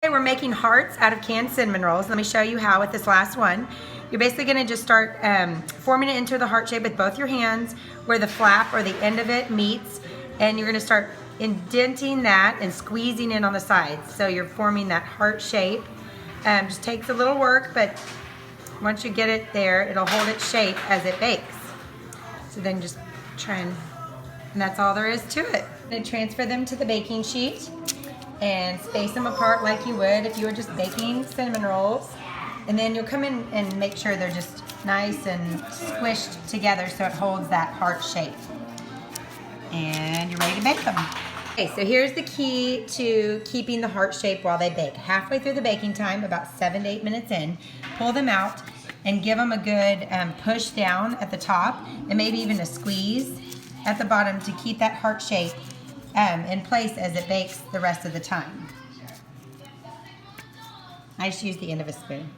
We're making hearts out of canned cinnamon rolls. Let me show you how with this last one. You're basically going to just start forming it into the heart shape with both your hands where the flap or the end of it meets, and you're going to start indenting that and squeezing in on the sides. So you're forming that heart shape. Just takes a little work, but once you get it there, it'll hold its shape as it bakes. So then just try and that's all there is to it. Then transfer them to the baking sheet and space them apart like you would if you were just baking cinnamon rolls. And then you'll come in and make sure they're just nice and squished together so it holds that heart shape. And you're ready to bake them. Okay, so here's the key to keeping the heart shape while they bake. Halfway through the baking time, about 7 to 8 minutes in, pull them out and give them a good push down at the top and maybe even a squeeze at the bottom to keep that heart shape in place as it bakes the rest of the time. I just use the end of a spoon.